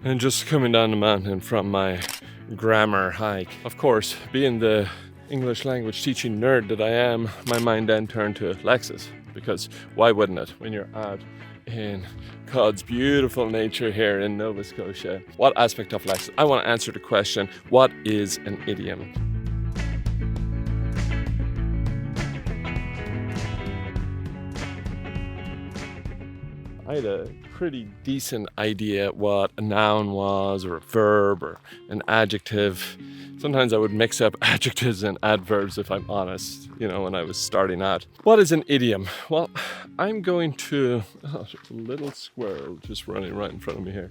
and just coming down the mountain from my grammar hike. Of course, being the English language teaching nerd that I am, my mind then turned to Lexis, because why wouldn't it when you're out in God's beautiful nature here in Nova Scotia? What aspect of Lexis? I want to answer the question, what is an idiom? I had a pretty decent idea what a noun was, or a verb, or an adjective. Sometimes I would mix up adjectives and adverbs, if I'm honest, when I was starting out. What is an idiom? Well, I'm going to... Oh, a little squirrel just running right in front of me here.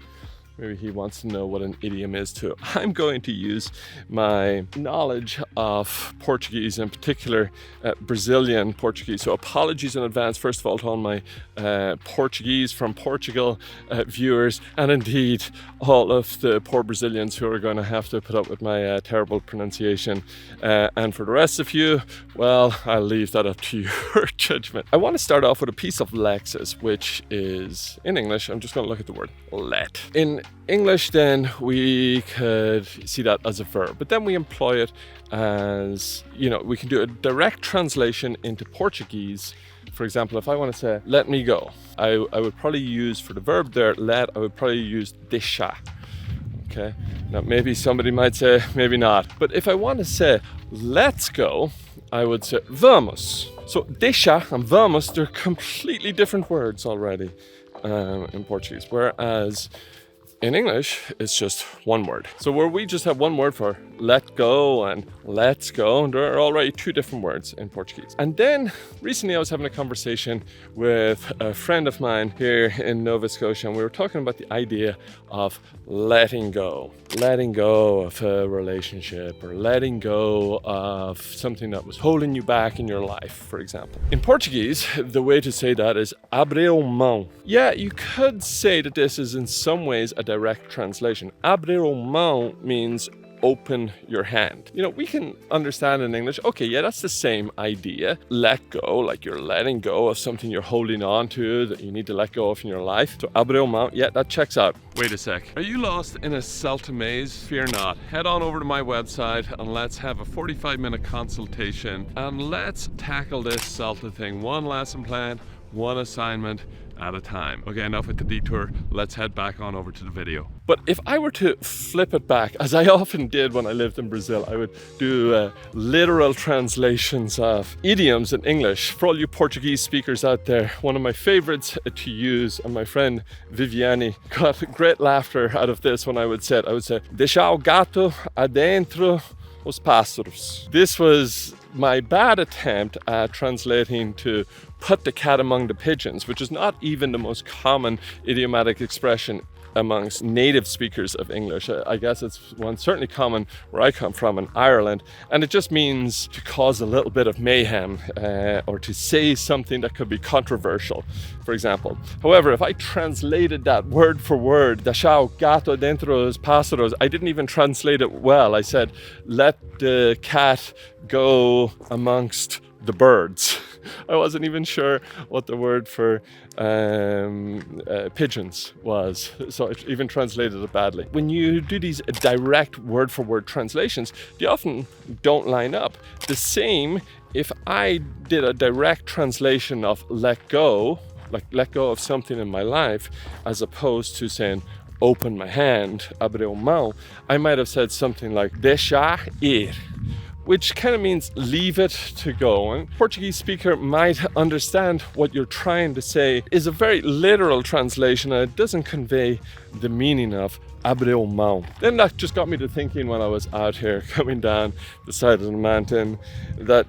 Maybe he wants to know what an idiom is too. I'm going to use my knowledge of Portuguese, in particular Brazilian Portuguese. So apologies in advance, first of all, to all my Portuguese from Portugal viewers, and indeed all of the poor Brazilians who are going to have to put up with my terrible pronunciation. And for the rest of you, well, I'll leave that up to your judgment. I want to start off with a piece of Lexis, which is, in English, I'm just going to look at the word let. In English, then, we could see that as a verb, but then we employ it as, we can do a direct translation into Portuguese. For example, if I want to say, let me go, I would probably use, for the verb there, let, I would probably use deixar. Okay, now maybe somebody might say, maybe not, but if I want to say, let's go, I would say, vamos. So deixar and vamos, they're completely different words already in Portuguese, whereas in English, it's just one word. So where we just have one word for let go and let's go, there are already two different words in Portuguese. And then recently I was having a conversation with a friend of mine here in Nova Scotia, and we were talking about the idea of letting go of a relationship, or letting go of something that was holding you back in your life, for example. In Portuguese, the way to say that is abrir mão. Yeah, you could say that this is in some ways a direct translation. Abrir mão means open your hand. We can understand in English, okay, yeah, that's the same idea. Let go, like you're letting go of something you're holding on to that you need to let go of in your life. So abrir mão, yeah, that checks out. Wait a sec. Are you lost in a CELTA maze? Fear not. Head on over to my website and let's have a 45-minute consultation, and let's tackle this CELTA thing. One lesson plan, one assignment at a time. Okay, enough with the detour. Let's head back on over to the video. But if I were to flip it back, as I often did when I lived in Brazil, I would do literal translations of idioms in English. For all you Portuguese speakers out there, one of my favorites to use, and my friend Viviane got great laughter out of this when I would say, deixar o gato adentro os pássaros. This was my bad attempt at translating to put the cat among the pigeons, which is not even the most common idiomatic expression amongst native speakers of English. I guess it's one certainly common where I come from in Ireland, and it just means to cause a little bit of mayhem or to say something that could be controversial, for example. However, if I translated that word for word, deixar o gato dentro dos pássaros, I didn't even translate it well. I said, let the cat go amongst the birds. I wasn't even sure what the word for pigeons was, so I even translated it badly. When you do these direct word-for-word translations, they often don't line up. The same if I did a direct translation of let go, like let go of something in my life, as opposed to saying open my hand, abrir mão, I might have said something like deixar ir, which kind of means leave it to go. And a Portuguese speaker might understand what you're trying to say is a very literal translation, and it doesn't convey the meaning of abrir mão. Then that just got me to thinking when I was out here coming down the side of the mountain that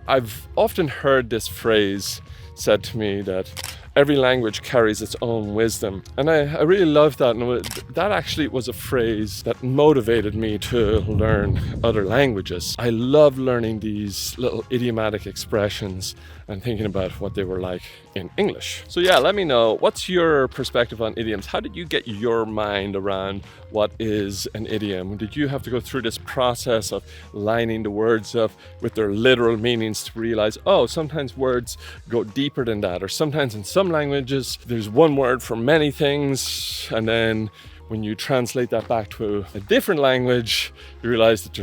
I've often heard this phrase said to me that every language carries its own wisdom. And I really love that. And that actually was a phrase that motivated me to learn other languages. I love learning these little idiomatic expressions and thinking about what they were like in English. So yeah, let me know, what's your perspective on idioms? How did you get your mind around what is an idiom? Did you have to go through this process of lining the words up with their literal meanings to realize, oh, sometimes words go deeper than that, or sometimes in some languages there's one word for many things, and then when you translate that back to a different language, you realize that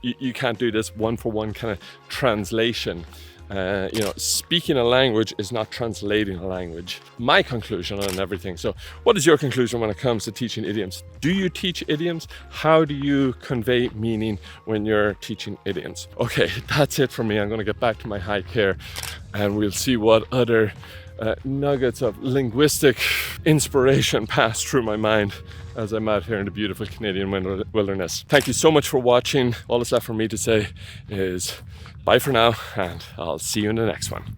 you can't do this one-for-one kind of translation. Speaking a language is not translating a language. My conclusion on everything. So what is your conclusion when it comes to teaching idioms? Do you teach idioms? How do you convey meaning when you're teaching idioms? Okay, that's it for me. I'm going to get back to my hike here, and we'll see what other nuggets of linguistic inspiration pass through my mind as I'm out here in the beautiful Canadian wilderness. Thank you so much for watching. All that's left for me to say is bye for now, and I'll see you in the next one.